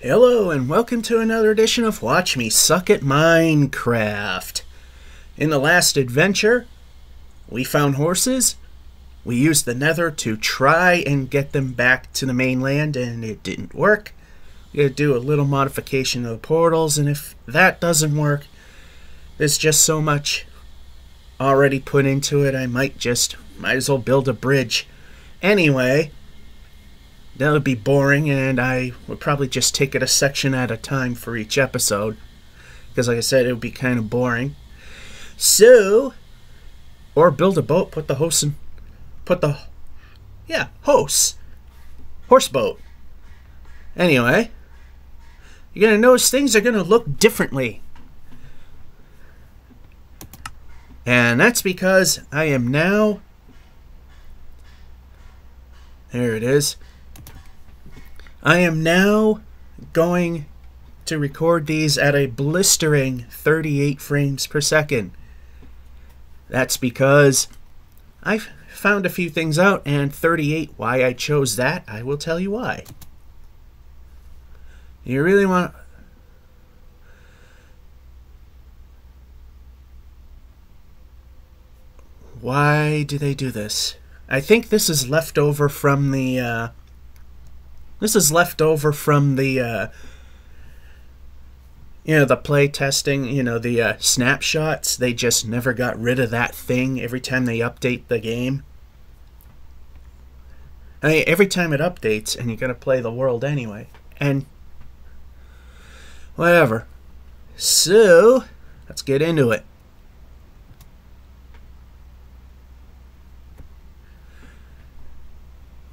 Hello and welcome to another edition of Watch Me Suck at Minecraft. In the last adventure, we found horses. We used the nether to try and get them back to the mainland and it didn't work. We had to do a little modification of the portals, and if that doesn't work, there's just so much already put into it, I might as well build a bridge. Anyway, that would be boring, and I would probably just take it a section at a time for each episode, because like I said, it would be kind of boring. So, or build a boat, put the host in, horse boat. Anyway, you're going to notice things are going to look differently. And that's because I am now, there it is, I am now going to record these at a blistering 38 frames per second. That's because I've found a few things out, and 38, why I chose that, I will tell you why. You really want... Why do they do this? I think this is left over from the, the play testing, the snapshots. They just never got rid of that thing every time they update the game. I mean, every time it updates, and you gotta play the world anyway. And whatever. So, let's get into it.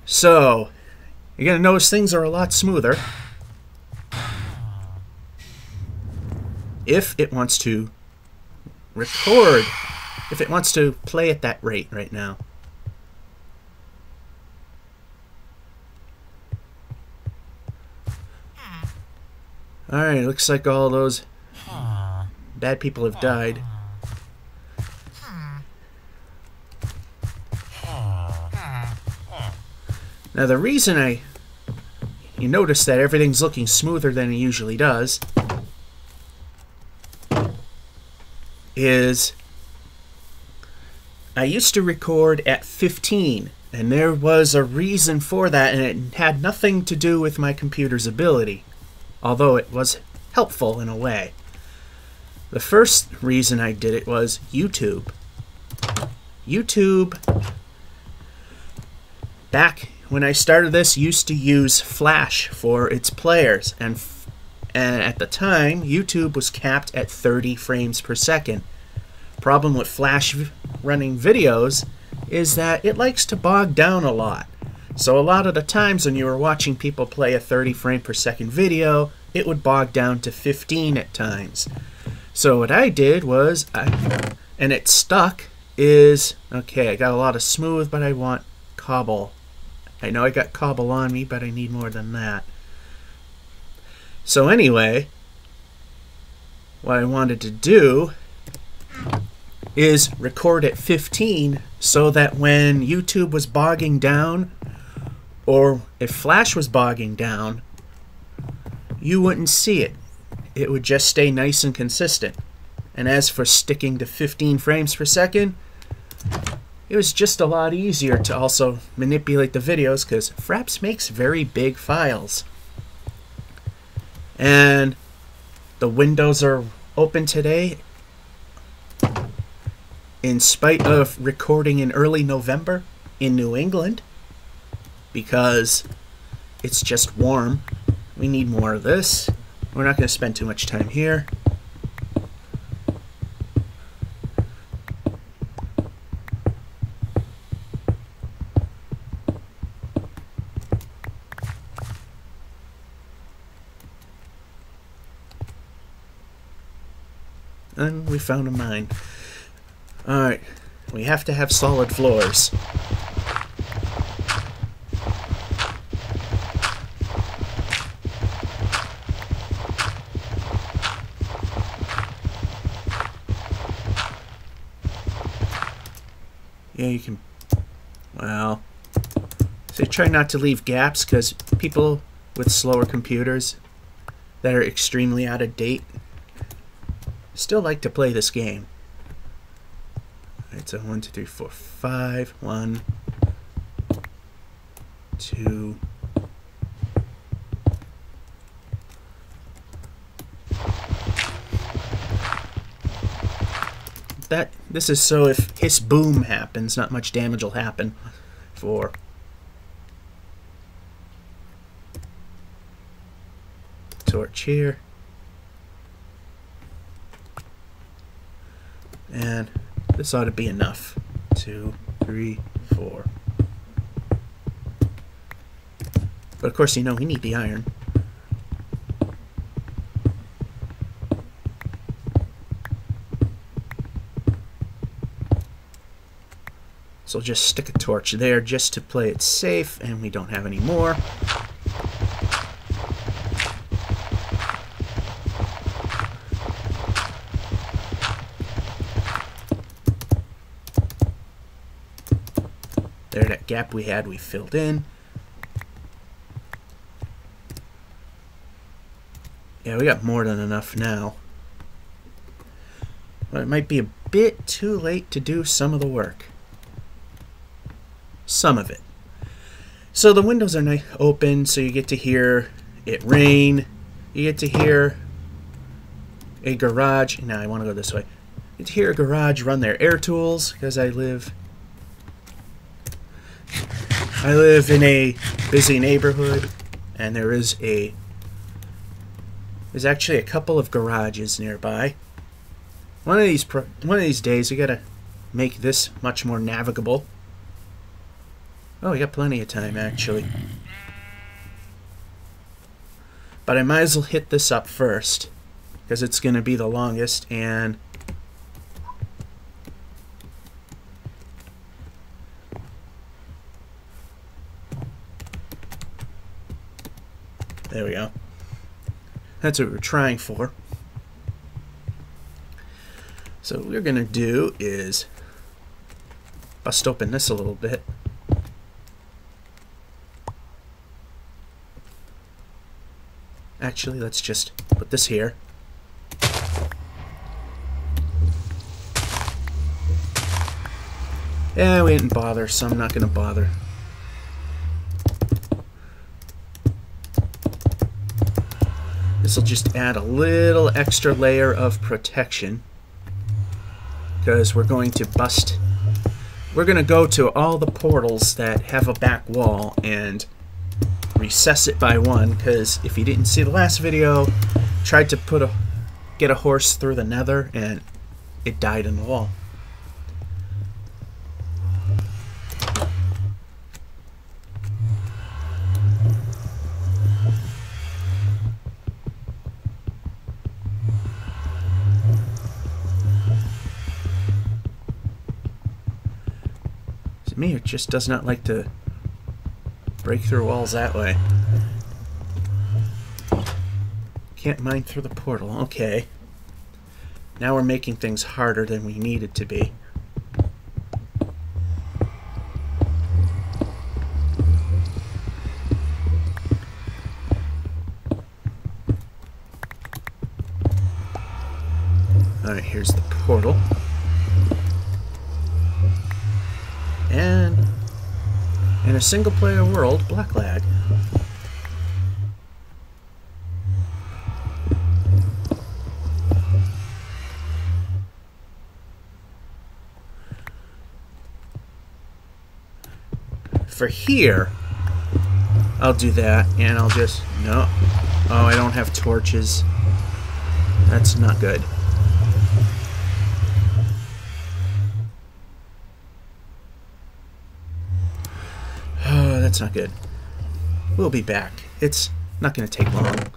So, you're going to notice things are a lot smoother if it wants to record, if it wants to play at that rate right now. Alright, looks like all those bad people have died. Now the reason you notice that everything's looking smoother than it usually does is I used to record at 15, and there was a reason for that, and it had nothing to do with my computer's ability, although it was helpful in a way. The first reason I did it was YouTube. YouTube, back when I started this, used to use Flash for its players, and at the time, YouTube was capped at 30 frames per second. Problem with Flash running videos is that it likes to bog down a lot. So a lot of the times when you were watching people play a 30 frame per second video, it would bog down to 15 at times. So what I did was, and it stuck, is, okay, I got a lot of smooth, but I want cobble. I know I got cobble on me, but I need more than that. So anyway, what I wanted to do is record at 15 so that when YouTube was bogging down, or if Flash was bogging down, you wouldn't see it. It would just stay nice and consistent. And as for sticking to 15 frames per second, it was just a lot easier to also manipulate the videos because Fraps makes very big files. And the windows are open today in spite of recording in early November in New England because it's just warm. We need more of this. We're not going to spend too much time here. And we found a mine. Alright, we have to have solid floors. Yeah, you can... Well... So try not to leave gaps, because people with slower computers, that are extremely out of date. Still like to play this game. Alright, so 1, 2, 3, 4, 5. 1, 2. This is so if hiss boom happens, not much damage will happen. 4. Torch here. And this ought to be enough. 2, 3, 4. But of course, you know, we need the iron. So just stick a torch there just to play it safe, and we don't have any more. There, that gap we had, we filled in. Yeah, we got more than enough now. But it might be a bit too late to do some of the work. Some of it. So the windows are open, so you get to hear it rain. You get to hear a garage. Now I want to go this way. You get to hear a garage run their air tools because I live in a busy neighborhood, and there's actually a couple of garages nearby. One of these days, we gotta make this much more navigable. Oh, we got plenty of time, actually. But I might as well hit this up first, because it's going to be the longest, and... there we go. That's what we're trying for. So what we're going to do is bust open this a little bit. Actually, let's just put this here. Yeah, we didn't bother, so I'm not going to bother. This will just add a little extra layer of protection, because we're going to go to all the portals that have a back wall and recess it by one, because if you didn't see the last video, tried to get a horse through the nether and it died in the wall. To me, it just does not like to break through walls that way. Can't mine through the portal. Okay. Now we're making things harder than we needed to be. Alright, here's the portal. And in a single-player world, black lag. For here, I'll do that, and I'll just... no. Oh, I don't have torches. That's not good. That's not good. We'll be back. It's not going to take long. In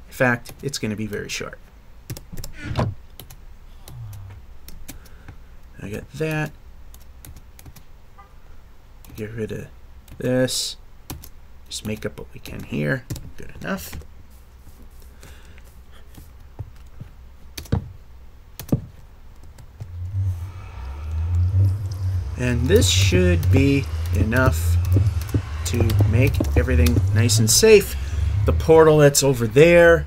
fact, it's going to be very short. I got that. Get rid of this. Just make up what we can here. Good enough. And this should be enough to make everything nice and safe. The portal that's over there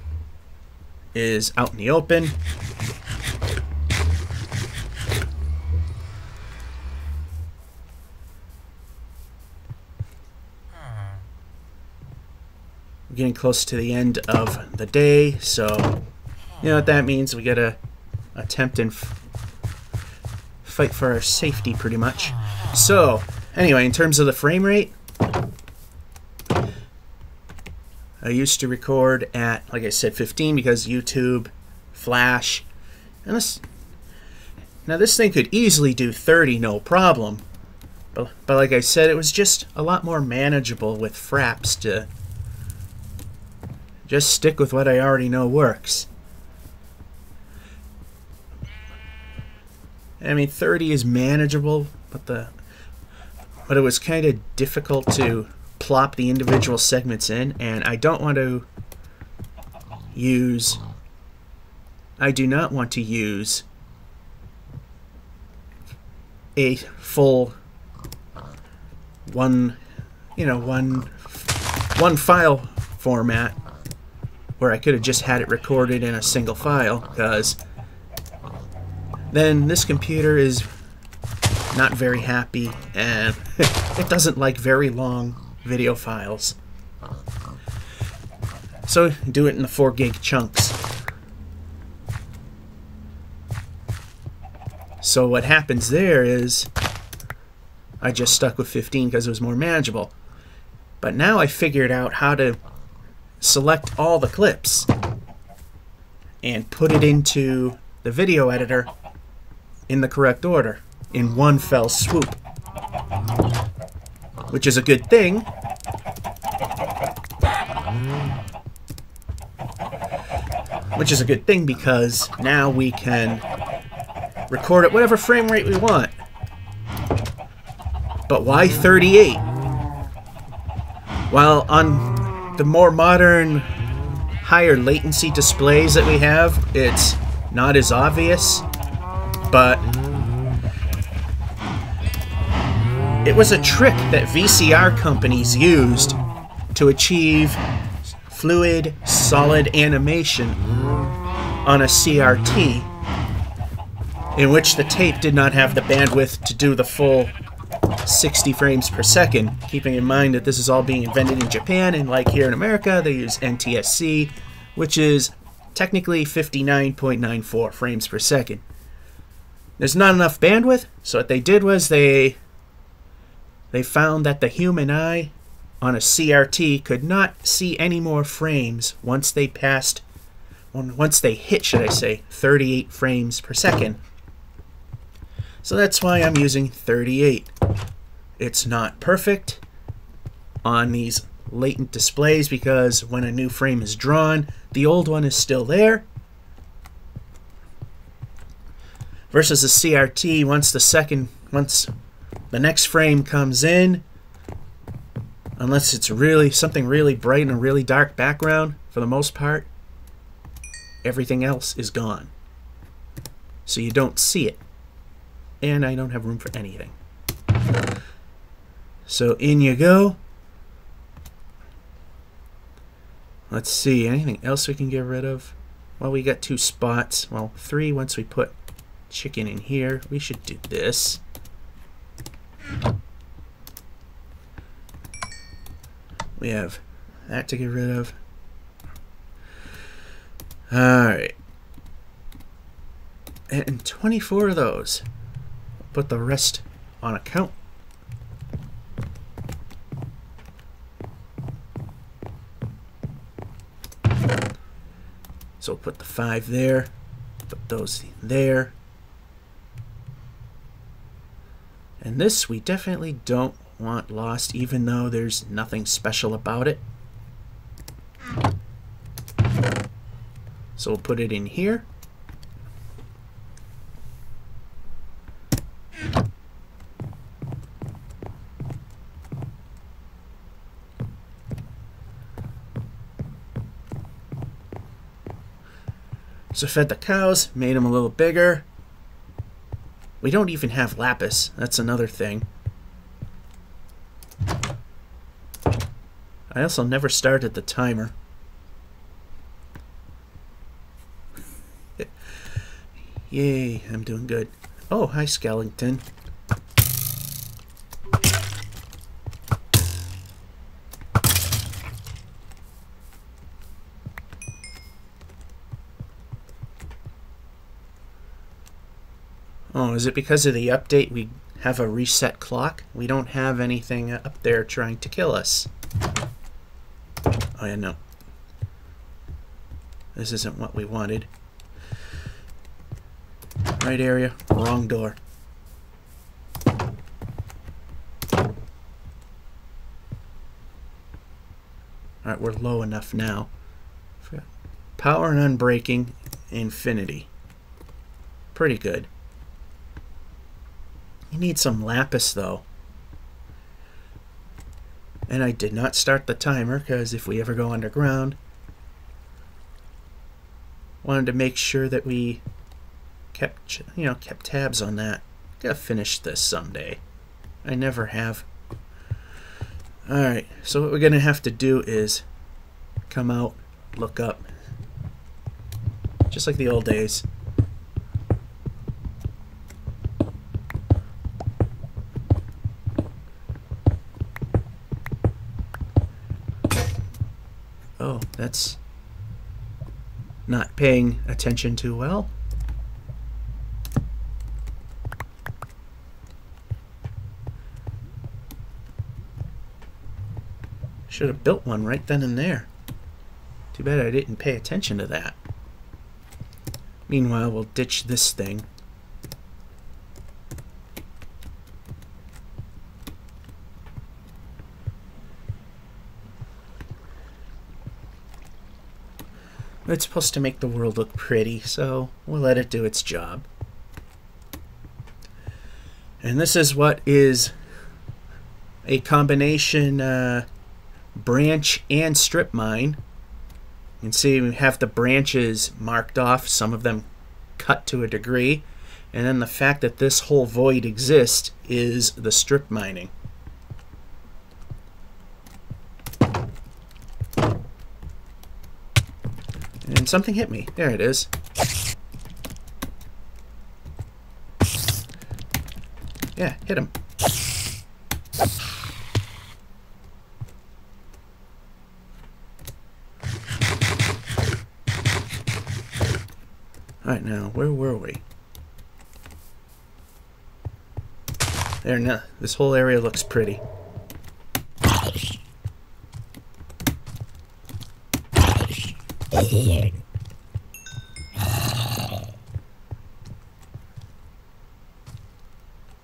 is out in the open. We're getting close to the end of the day, so you know what that means. We gotta attempt and fight for our safety pretty much. So anyway, in terms of the frame rate, I used to record at, like I said, 15 because YouTube, Flash, and this. Now this thing could easily do 30, no problem. But like I said, it was just a lot more manageable with Fraps to just stick with what I already know works. I mean, 30 is manageable, but it was kind of difficult to plop the individual segments in, and I do not want to use a full one file format where I could have just had it recorded in a single file, because then this computer is not very happy and it doesn't like very long video files. So do it in the 4 gig chunks. So what happens there is I just stuck with 15 because it was more manageable. But now I figured out how to select all the clips and put it into the video editor in the correct order in one fell swoop, which is a good thing. Because now we can record at whatever frame rate we want. But why 38? While on the more modern, higher latency displays that we have, it's not as obvious, but it was a trick that VCR companies used to achieve fluid, solid animation on a CRT, in which the tape did not have the bandwidth to do the full 60 frames per second, keeping in mind that this is all being invented in Japan, and like here in America, they use NTSC, which is technically 59.94 frames per second. There's not enough bandwidth, so what they did was they found that the human eye on a CRT could not see any more frames once they hit, should I say, 38 frames per second. So that's why I'm using 38. It's not perfect on these latent displays because when a new frame is drawn, the old one is still there. Versus a CRT, once the next frame comes in, unless it's really something really bright and a really dark background, for the most part, everything else is gone. So you don't see it. And I don't have room for anything. So in you go. Let's see, anything else we can get rid of? Well, we got 2 spots. Well, 3 once we put chicken in here. We should do this. We have that to get rid of. Alright. And 24 of those. Put the rest on account. So we'll put the 5 there. Put those there. And this we definitely don't want lost, even though there's nothing special about it. So we'll put it in here. So fed the cows, made them a little bigger. We don't even have lapis. That's another thing. I also never started the timer. Yay, I'm doing good. Oh, hi, skeleton. Oh, is it because of the update we have a reset clock? We don't have anything up there trying to kill us. Oh, yeah, no. This isn't what we wanted. Right area, wrong door. Alright, we're low enough now. Power and unbreaking, infinity. Pretty good. You need some lapis, though. And I did not start the timer, because if we ever go underground, wanted to make sure that we kept tabs on that. Gotta finish this someday. I never have. Alright, so what we're gonna have to do is come out, look up. Just like the old days. Oh, that's not paying attention too well. Should have built one right then and there. Too bad I didn't pay attention to that. Meanwhile, we'll ditch this thing. It's supposed to make the world look pretty, so we'll let it do its job. And this is what is a combination branch and strip mine. You can see we have the branches marked off, some of them cut to a degree, and then the fact that this whole void exists is the strip mining. And something hit me. There it is. Yeah, hit him. Alright, now, where were we? There, now, this whole area looks pretty.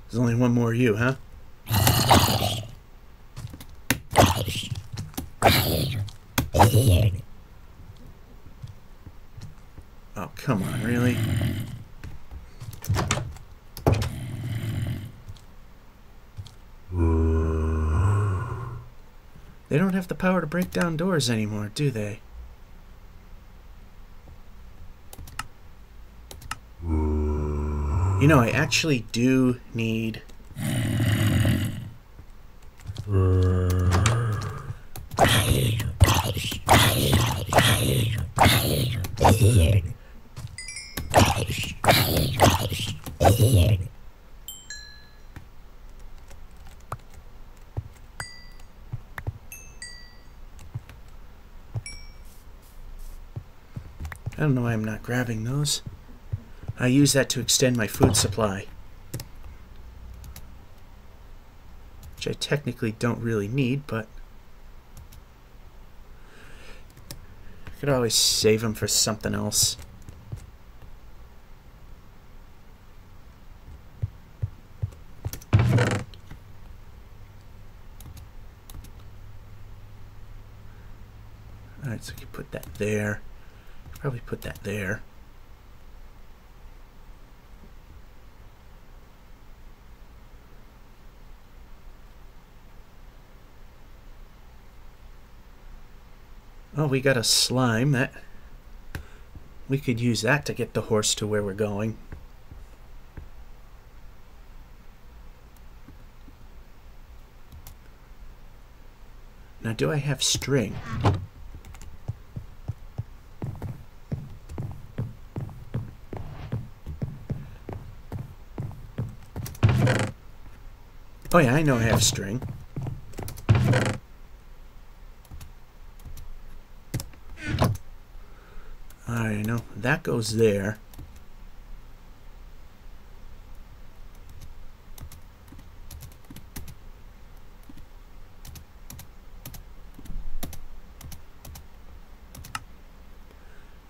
There's only one more you, huh? Oh, come on, really? They don't have the power to break down doors anymore, do they? You know, I actually do need... I don't know why I'm not grabbing those. I use that to extend my food supply. Which I technically don't really need, but I could always save them for something else. Alright, so I can put that there. Probably put that there. Oh, we got a slime. That we could use that to get the horse to where we're going. Now, do I have string? Oh yeah, I know I have string. I know that goes there.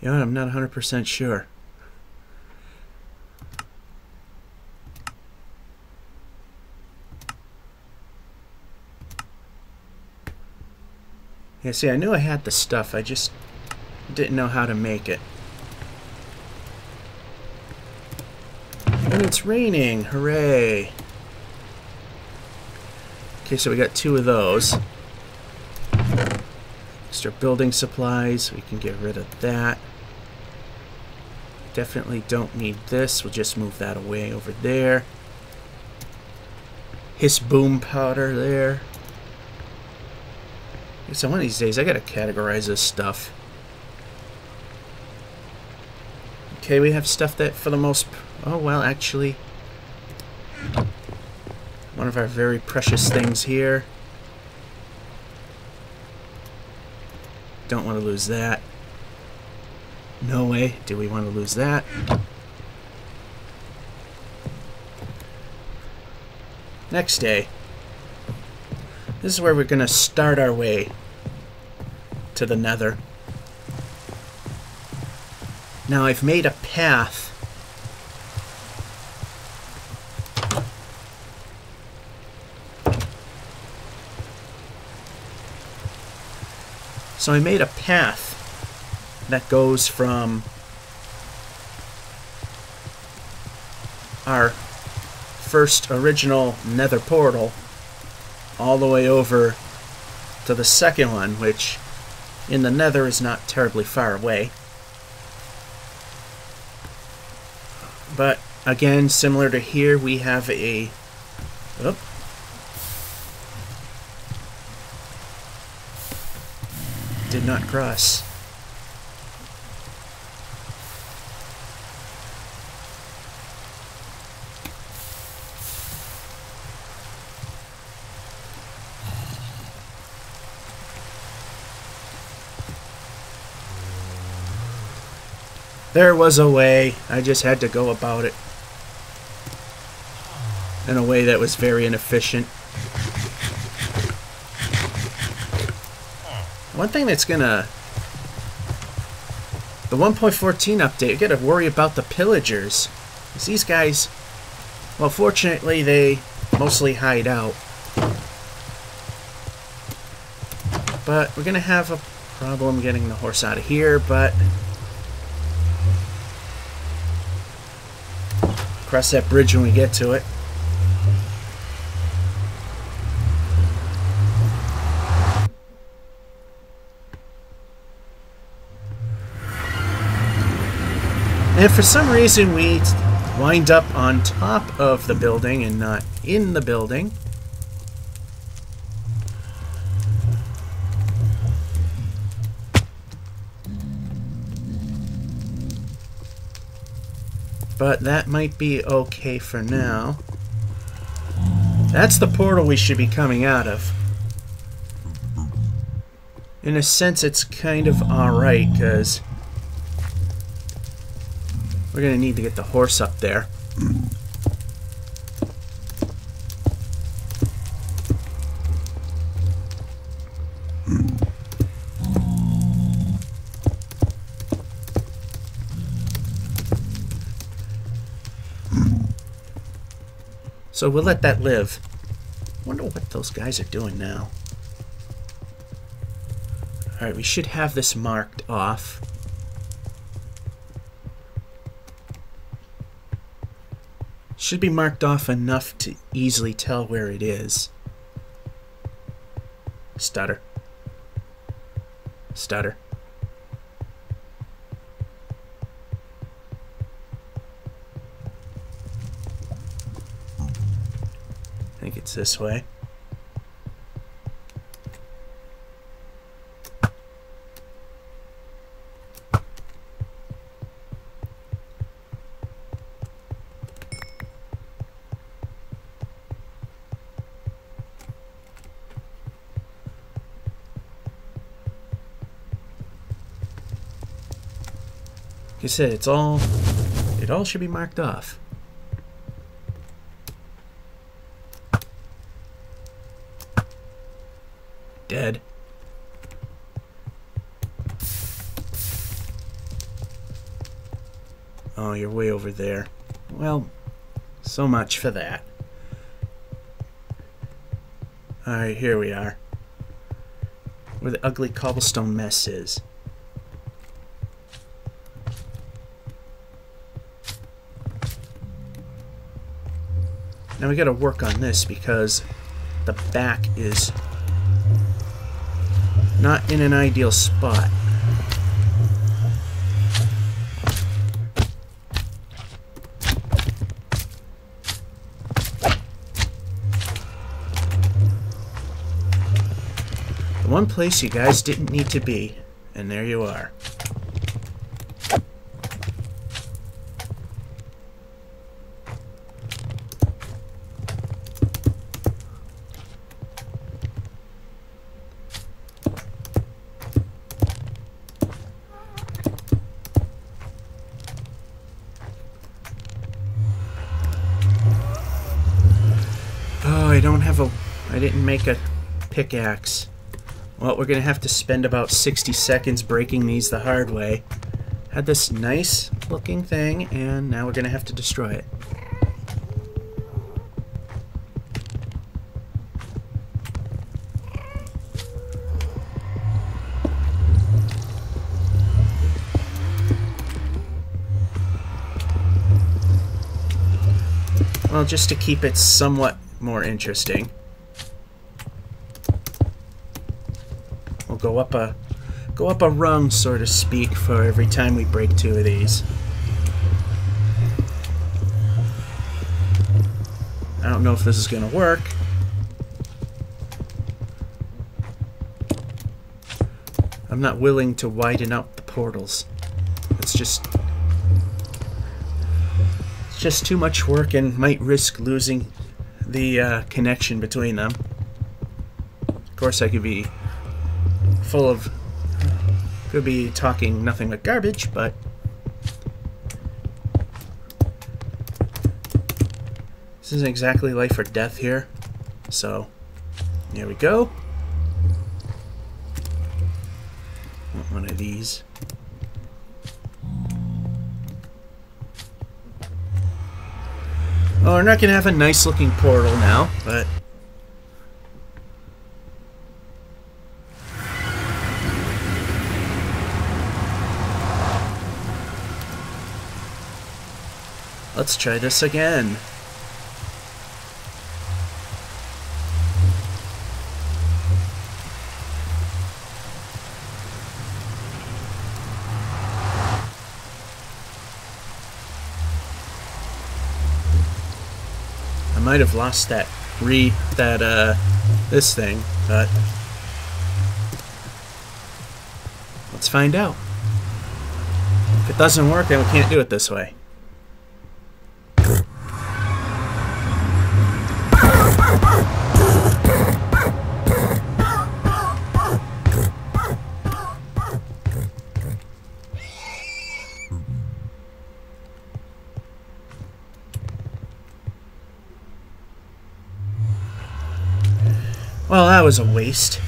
You know what, I'm not 100% sure. Yeah, see, I knew I had the stuff, I just didn't know how to make it. And it's raining, hooray! Okay, so we got 2 of those. Extra building supplies, we can get rid of that. Definitely don't need this, we'll just move that away over there. Hiss boom powder there. So one of these days I gotta categorize this stuff. Okay, we have stuff that for the most... Oh, well, actually... One of our very precious things here. Don't want to lose that. No way do we want to lose that. Next day. This is where we're gonna start our way to the Nether. Now I've made a path. So I made a path that goes from our first original Nether portal all the way over to the second one, which in the Nether is not terribly far away. But again, similar to here, we have a... Oh. Did not cross. There was a way. I just had to go about it in a way that was very inefficient. One thing that's gonna... The 1.14 update, you gotta worry about the pillagers. 'Cause these guys, well, fortunately, they mostly hide out. But we're gonna have a problem getting the horse out of here, but... Cross that bridge when we get to it. And for some reason we wind up on top of the building and not in the building. But that might be okay for now. That's the portal we should be coming out of. In a sense, it's kind of alright, because we're going to need to get the horse up there. So we'll let that live. Wonder what those guys are doing now. Alright, we should have this marked off. Should be marked off enough to easily tell where it is. Stutter. Stutter. I think it's this way. I said, it all should be marked off. Dead. Oh, you're way over there. Well, so much for that. Alright, here we are. Where the ugly cobblestone mess is. Now we gotta work on this because the back is not in an ideal spot. The one place you guys didn't need to be, and there you are. I didn't make a pickaxe. Well, we're gonna have to spend about 60 seconds breaking these the hard way. Had this nice looking thing, and now we're gonna have to destroy it. Well, just to keep it somewhat more interesting, we'll go up a rung, so to speak, for every time we break 2 of these. I don't know if this is gonna work. I'm not willing to widen out the portals. It's just too much work and might risk losing the connection between them. Of course, I could be could be talking nothing but garbage, but this isn't exactly life or death here. So, here we go. Want one of these. Oh, we're not going to have a nice looking portal now, but let's try this again. I might have lost this thing, but let's find out. If it doesn't work, then we can't do it this way. Well, that was a waste.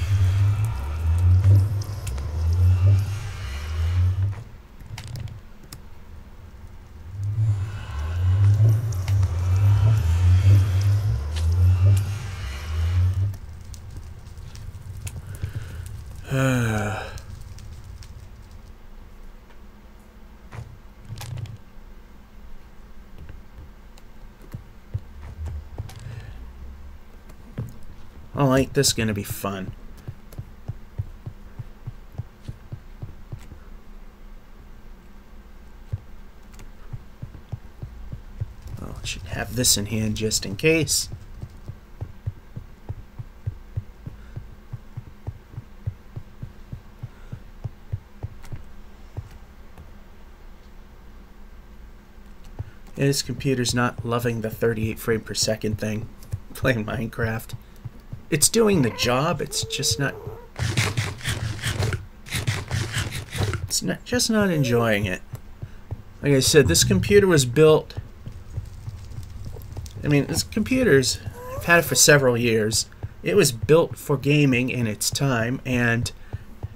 Oh, ain't this gonna be fun? Oh, I should have this in hand just in case. Yeah, this computer's not loving the 38 frame per second thing. Playing Minecraft. It's doing the job, it's just not... just not enjoying it. Like I said, this computer was built... I mean, this computer's... I've had it for several years. It was built for gaming in its time, and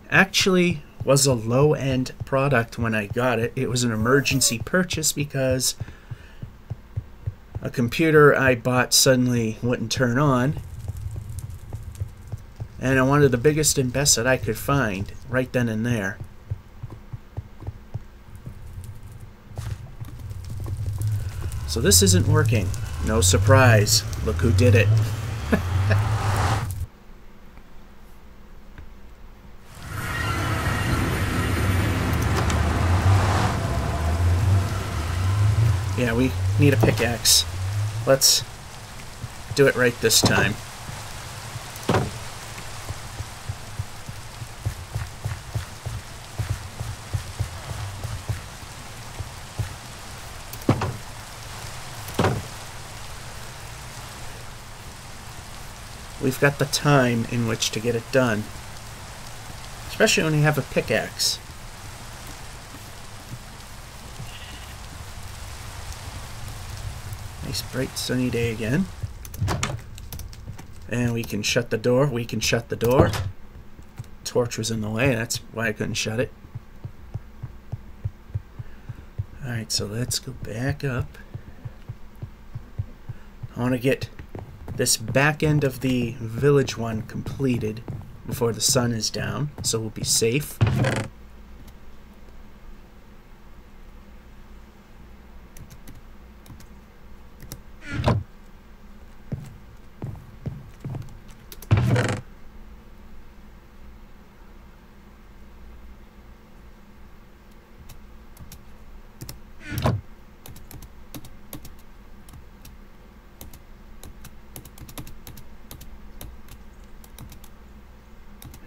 actually was a low-end product when I got it. It was an emergency purchase because a computer I bought suddenly wouldn't turn on, and I wanted the biggest and best that I could find right then and there. So this isn't working. No surprise. Look who did it. Yeah, we need a pickaxe. Let's do it right this time. We've got the time in which to get it done. Especially when you have a pickaxe. Nice bright sunny day again. And we can shut the door. We can shut the door. Torch was in the way, that's why I couldn't shut it. Alright, so let's go back up. I want to get this back end of the village one completed before the sun is down, so we'll be safe.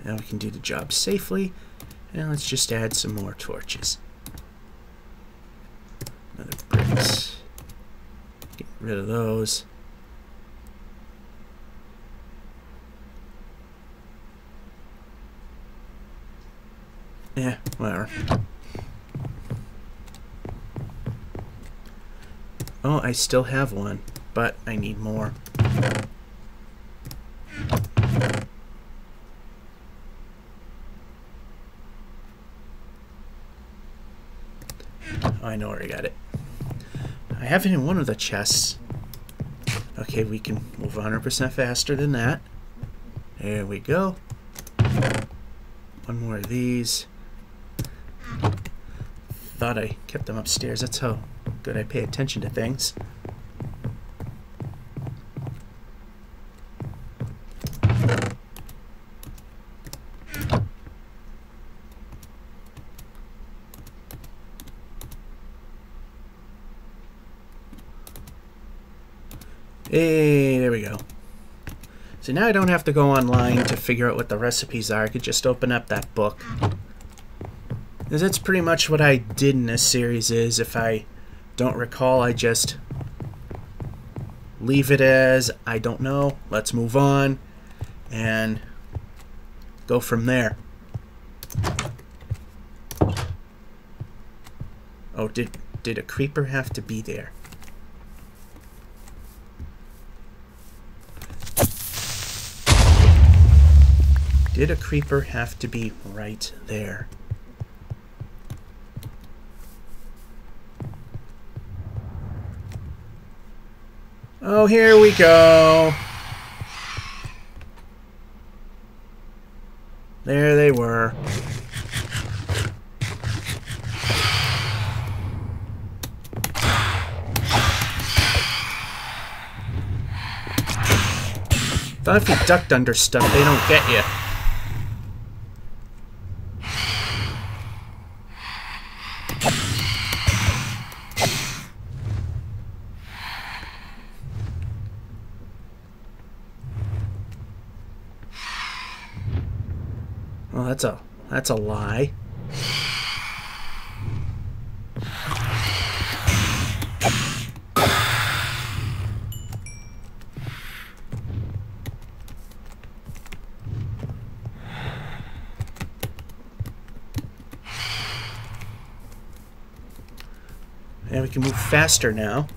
Now we can do the job safely, and let's just add some more torches. Another bricks. Get rid of those. Yeah, whatever. Oh, I still have one, but I need more. Oh, I know where I got it. I have it in one of the chests. Okay, we can move 100% faster than that. There we go. One more of these. Thought I kept them upstairs. That's how good I pay attention to things. Hey, there we go. So now I don't have to go online to figure out what the recipes are. I could just open up that book. Because that's pretty much what I did in this series is, if I don't recall, I just leave it as, I don't know, let's move on, and go from there. Oh, did a creeper have to be there? Did a creeper have to be right there? Oh, here we go. There they were. Thought if you ducked under stuff, they don't get you. Well, that's a lie. And we can move faster now.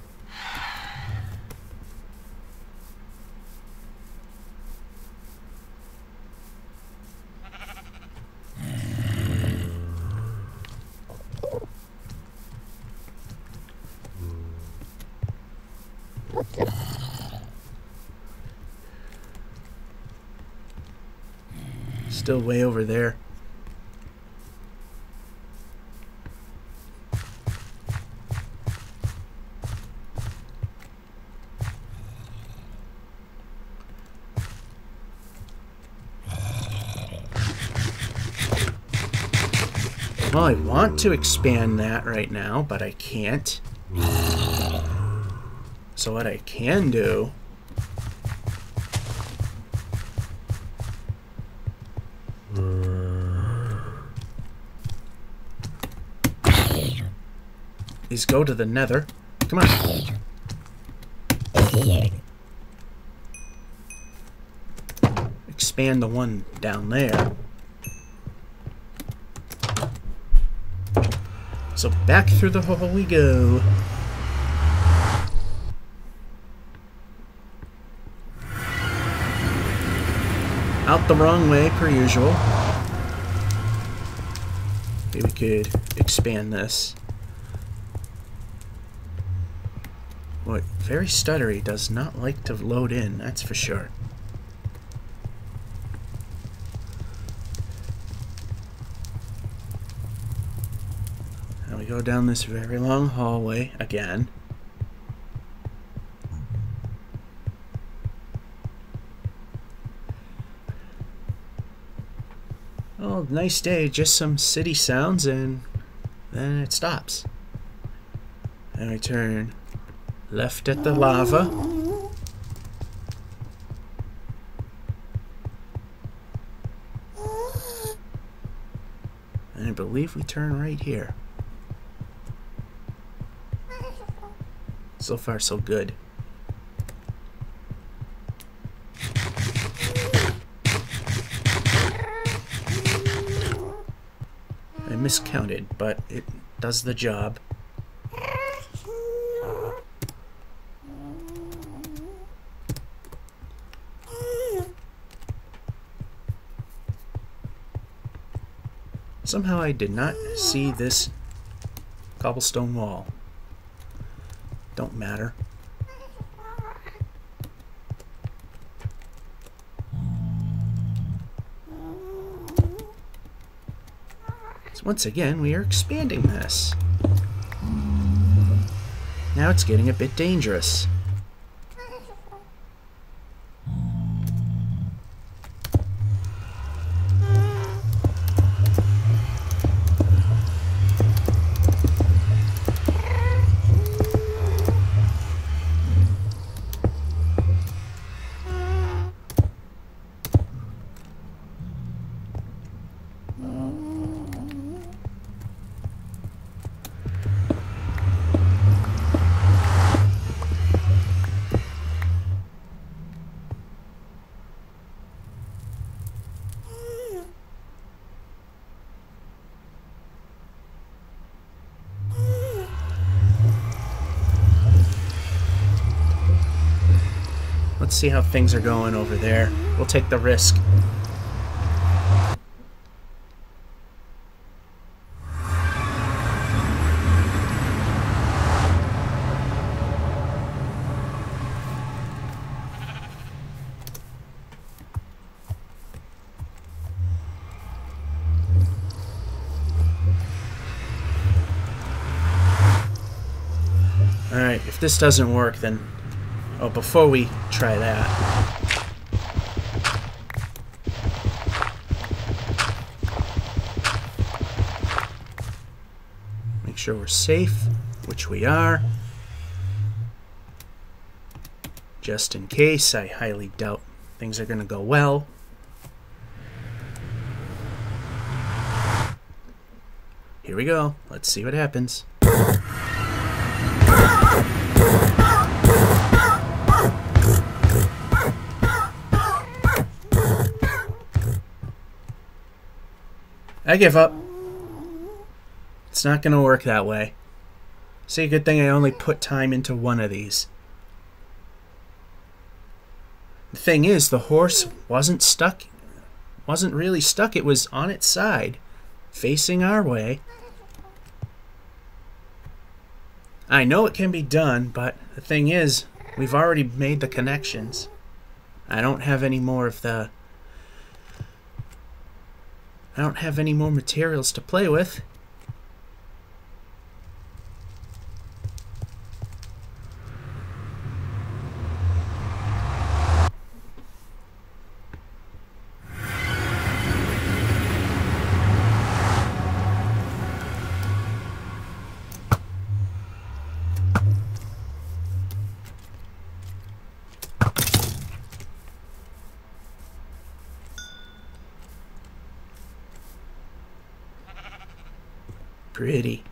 Still way over there. Well, I want to expand that right now, but I can't. So what I can do is go to the nether. Come on. Expand the one down there. So back through the hole we go. Out the wrong way, per usual. Maybe we could expand this. Boy, very stuttery. Does not like to load in, that's for sure. Now we go down this very long hallway again. Oh, nice day, just some city sounds, and then it stops. And we turn left at the lava. And I believe we turn right here. So far, so good. I miscounted, but it does the job. Somehow I did not see this cobblestone wall. Don't matter. So once again, we are expanding this. Now it's getting a bit dangerous. Let's see how things are going over there. We'll take the risk. Alright, if this doesn't work, then... Oh, before we try that... Make sure we're safe, which we are. Just in case, I highly doubt things are going to go well. Here we go. Let's see what happens. I give up. It's not going to work that way. See, good thing I only put time into one of these. The thing is, the horse wasn't stuck. Wasn't really stuck. It was on its side, facing our way. I know it can be done, but the thing is, we've already made the connections. I don't have any more of the... I don't have any more materials to play with. Pretty.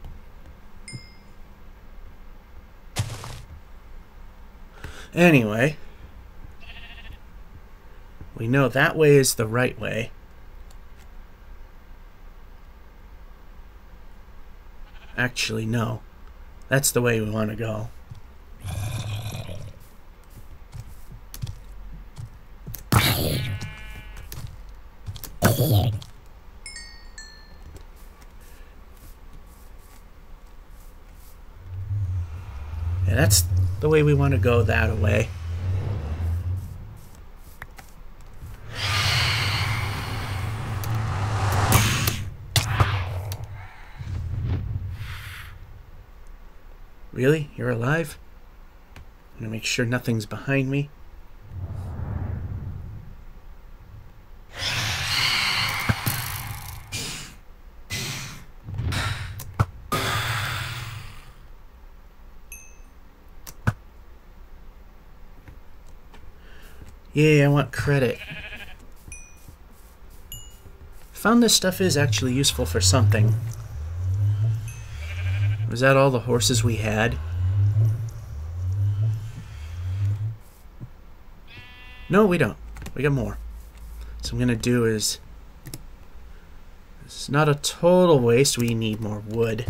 Anyway, we know that way is the right way. Actually, no. That's the way we want to go. Yeah, that's the way we want to go, that way. Really? You're alive? I'm gonna make sure nothing's behind me. Yeah, I want credit. Found this stuff is actually useful for something. Was that all the horses we had? No, we don't. We got more. So I'm gonna do is... It's not a total waste. We need more wood.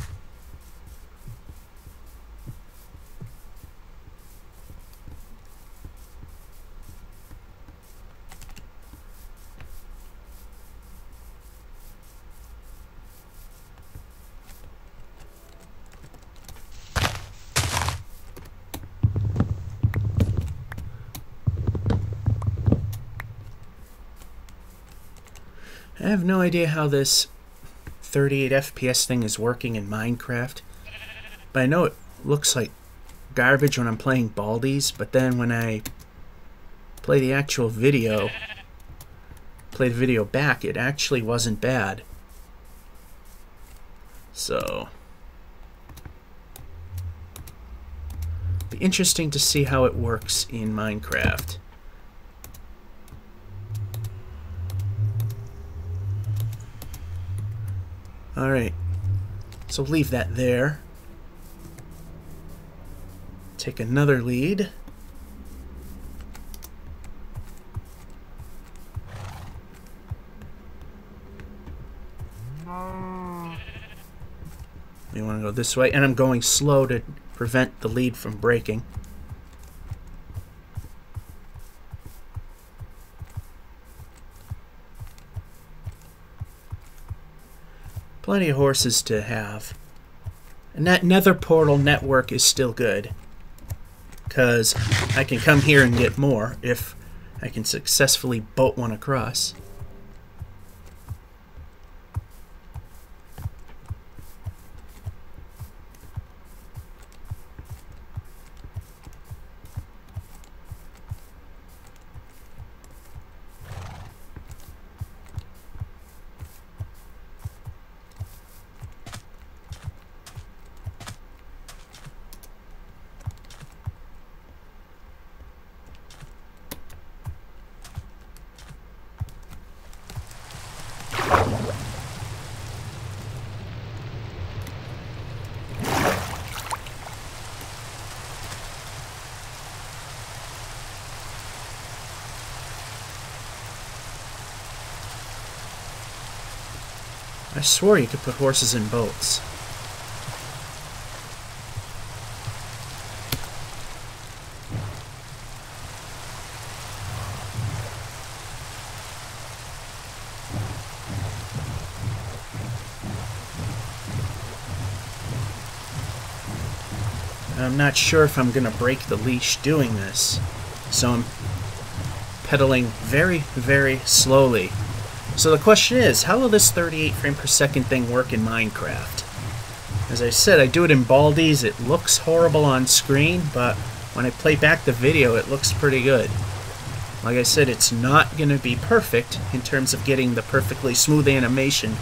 I have no idea how this 38 FPS thing is working in Minecraft, but I know it looks like garbage when I'm playing Baldies, but then when I play the actual video, play the video back, it actually wasn't bad. So, be interesting to see how it works in Minecraft. Alright, so leave that there. Take another lead. We want to go this way, and I'm going slow to prevent the lead from breaking. Plenty of horses to have. And that nether portal network is still good, because I can come here and get more if I can successfully boat one across. I swore you could put horses in boats. I'm not sure if I'm going to break the leash doing this, so I'm pedaling very, very slowly. So the question is, how will this 38 frame per second thing work in Minecraft? As I said, I do it in Baldi's. It looks horrible on screen, but when I play back the video, it looks pretty good. Like I said, it's not going to be perfect in terms of getting the perfectly smooth animation.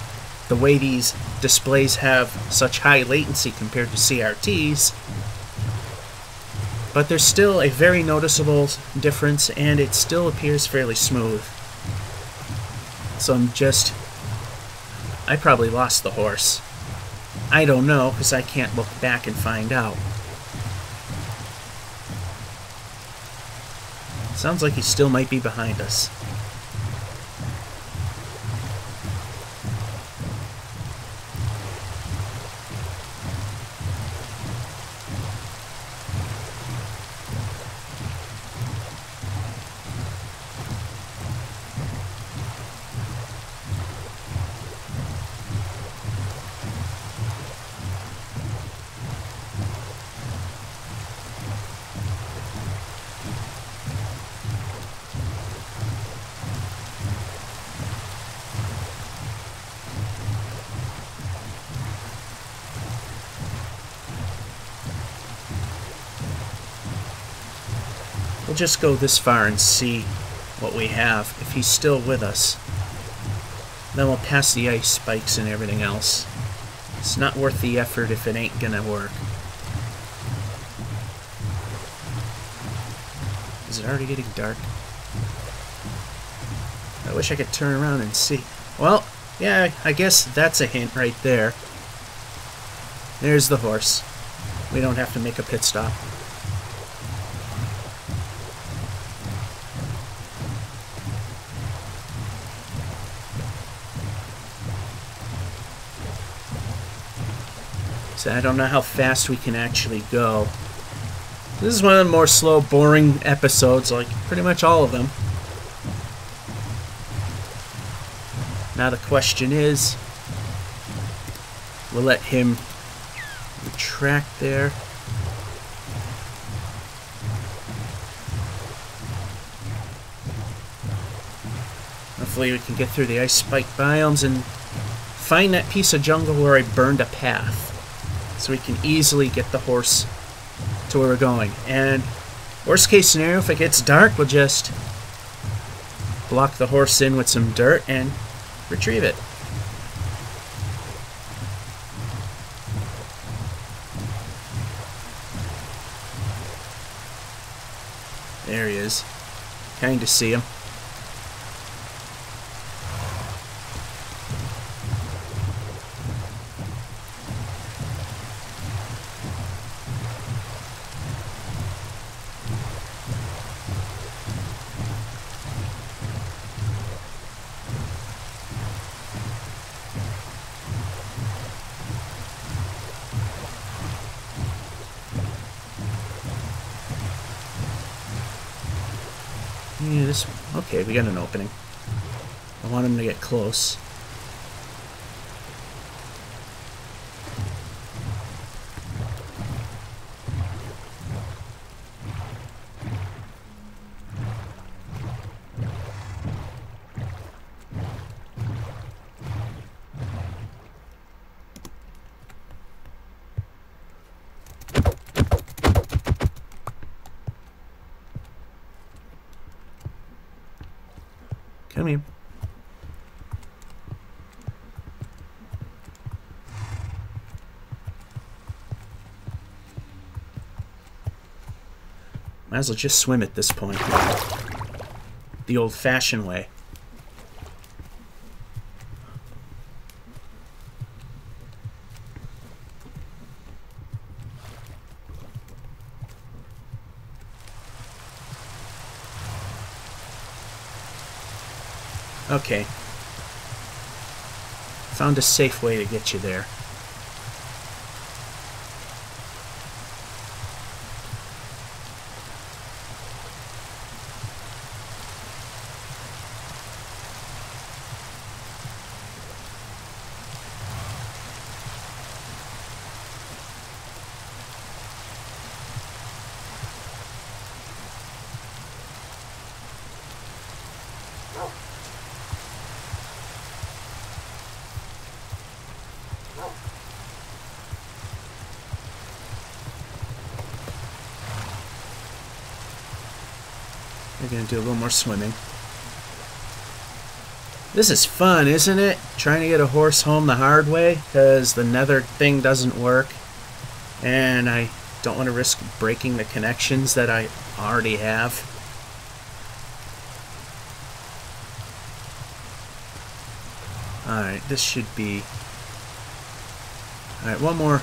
The way these displays have such high latency compared to CRTs. But there's still a very noticeable difference, and it still appears fairly smooth. So I probably lost the horse. I don't know, because I can't look back and find out. Sounds like he still might be behind us. We'll just go this far and see what we have, if he's still with us. Then we'll pass the ice spikes and everything else. It's not worth the effort if it ain't gonna work. Is it already getting dark? I wish I could turn around and see. Well, yeah, I guess that's a hint right there. There's the horse. We don't have to make a pit stop. So I don't know how fast we can actually go. This is one of the more slow, boring episodes, like pretty much all of them. Now the question is, we'll let him retract there. Hopefully we can get through the ice spike biomes and find that piece of jungle where I burned a path, so we can easily get the horse to where we're going. And worst case scenario, if it gets dark, we'll just block the horse in with some dirt and retrieve it. There he is. Kind of see him. Yeah, okay, we got an opening. I want him to get close. Come here. Might as well just swim at this point. The old-fashioned way. Okay. Found a safe way to get you there. We're gonna do a little more swimming. This is fun, isn't it? Trying to get a horse home the hard way because the nether thing doesn't work. And I don't want to risk breaking the connections that I already have. Alright, this should be... Alright, one more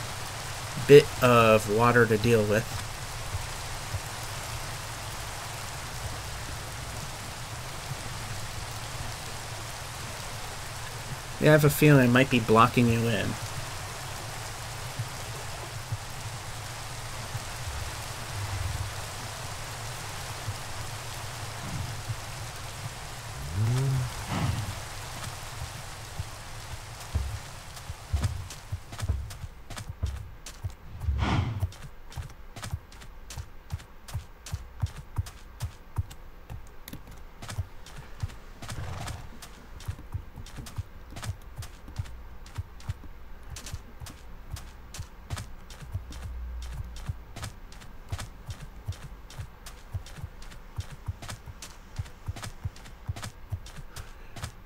bit of water to deal with. Yeah, I have a feeling I might be blocking you in.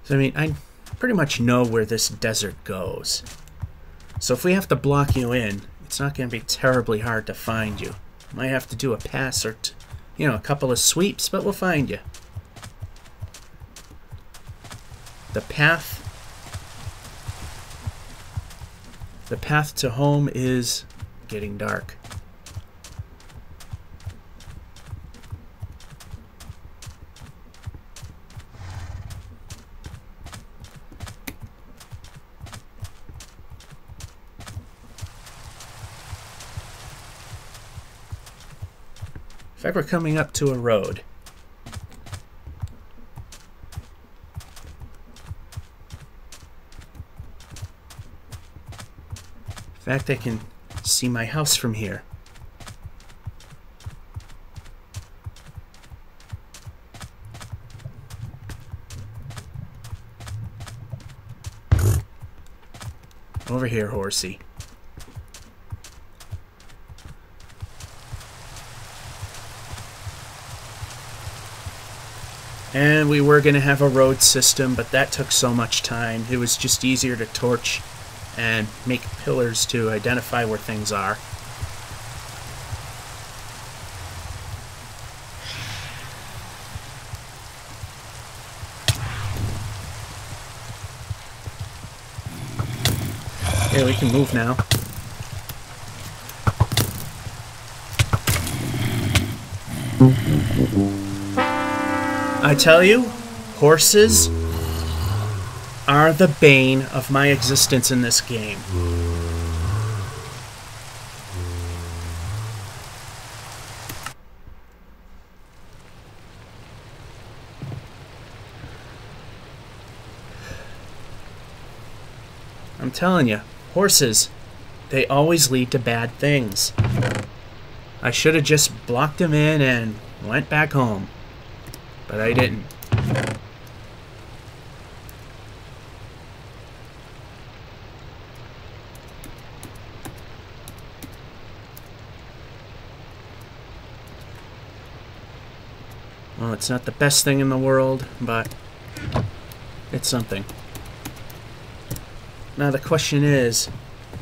So, I mean, I pretty much know where this desert goes. So if we have to block you in, it's not going to be terribly hard to find you. Might have to do a pass or, you know, a couple of sweeps, but we'll find you. The path to home is getting dark. In fact, we're coming up to a road. In fact, I can see my house from here. Over here, horsey. And we were going to have a road system, but that took so much time. It was just easier to torch and make pillars to identify where things are. Okay, we can move now. I tell you, horses are the bane of my existence in this game. I'm telling you, horses, they always lead to bad things. I should have just blocked them in and went back home. But I didn't. Well, it's not the best thing in the world, but it's something. Now the question is,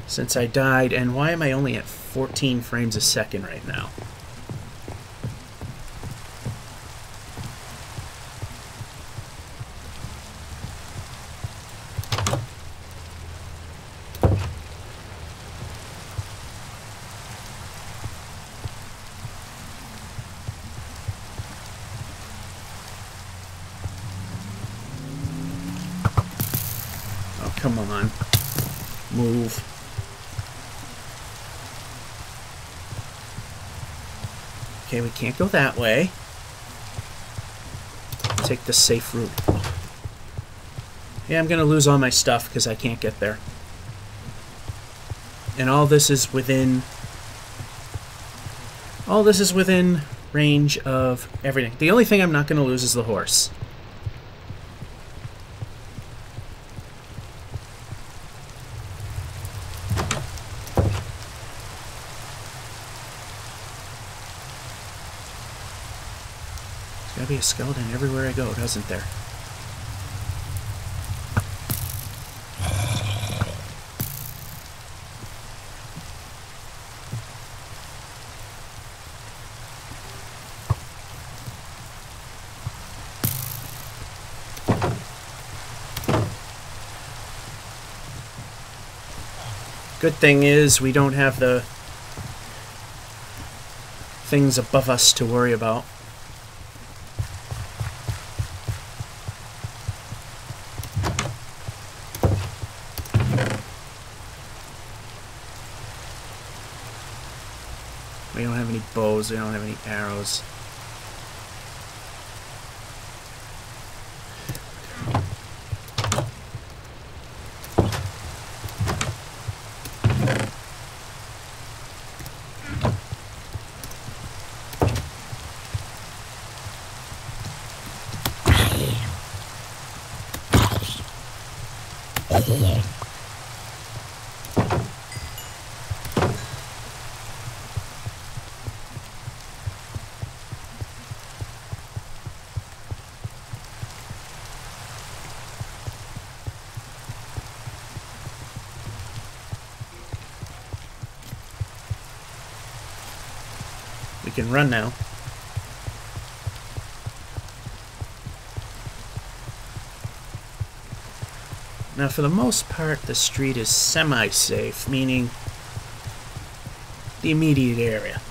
since I died, and why am I only at 14 frames a second right now? Come on. Move. Okay, we can't go that way. Take the safe route. Yeah, I'm gonna lose all my stuff because I can't get there. And all this is within range of everything. The only thing I'm not gonna lose is the horse. Gotta be a skeleton everywhere I go, doesn't there? Good thing is we don't have the things above us to worry about. We don't have any bows, we don't have any arrows. We can run now. Now, for the most part, the street is semi-safe, meaning the immediate area.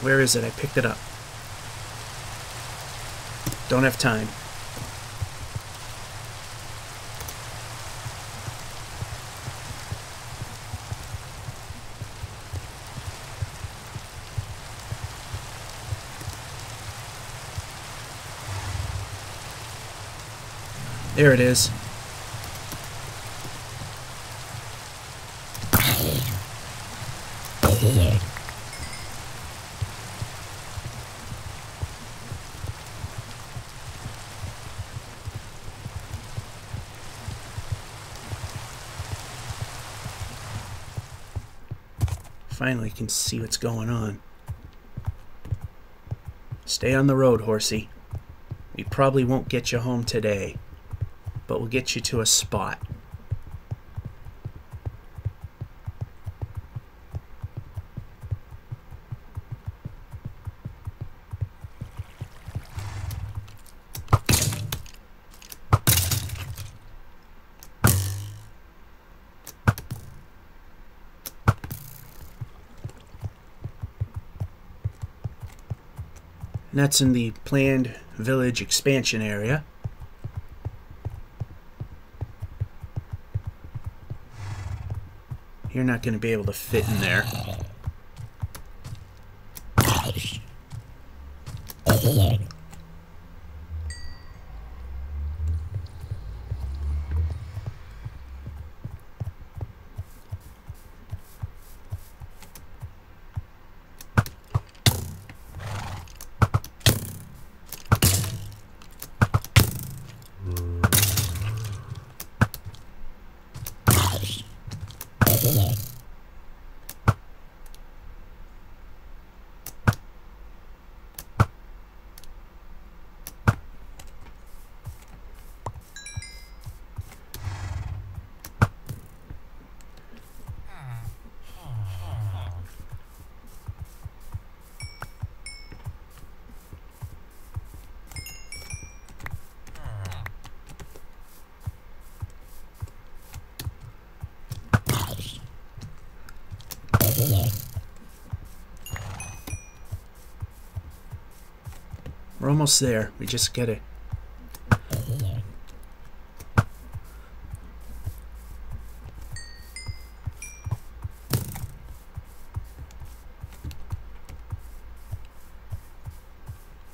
Where is it? I picked it up. Don't have time. There it is. Finally can see what's going on. Stay on the road, horsey. We probably won't get you home today, but we'll get you to a spot. And that's in the planned village expansion area. You're not going to be able to fit in there. We're almost there. We just get it.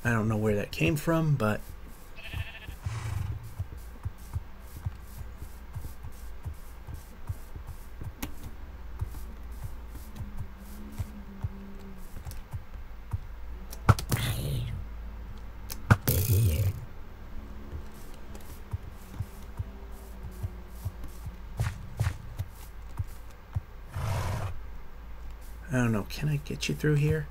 I don't know where that came from, but I don't know, can I get you through here?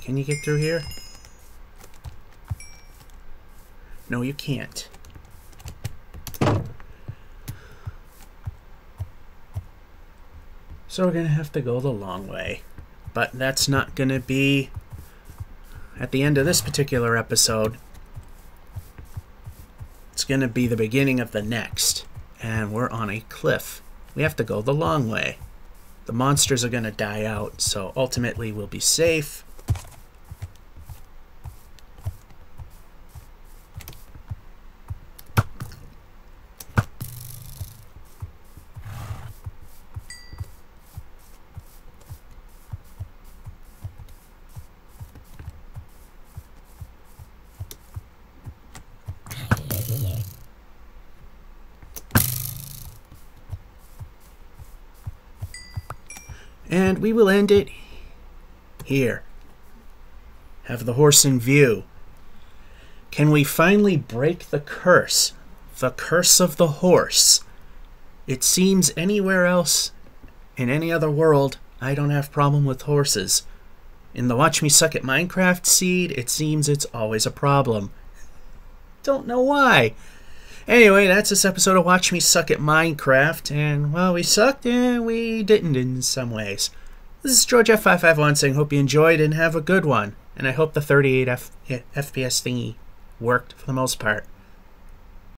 Can you get through here? No, you can't. So we're going to have to go the long way. But that's not going to be at the end of this particular episode. It's going to be the beginning of the next. And we're on a cliff. We have to go the long way. The monsters are going to die out, so ultimately we'll be safe. And we will end it here. Have the horse in view. Can we finally break the curse? The curse of the horse. It seems anywhere else, in any other world, I don't have problem with horses. In the Watch Me Suck at Minecraft seed, it seems it's always a problem. Don't know why. Anyway, that's this episode of Watch Me Suck at Minecraft, and, well, we sucked and we didn't in some ways. This is George F551 saying hope you enjoyed and have a good one, and I hope the 38 FPS thingy worked for the most part.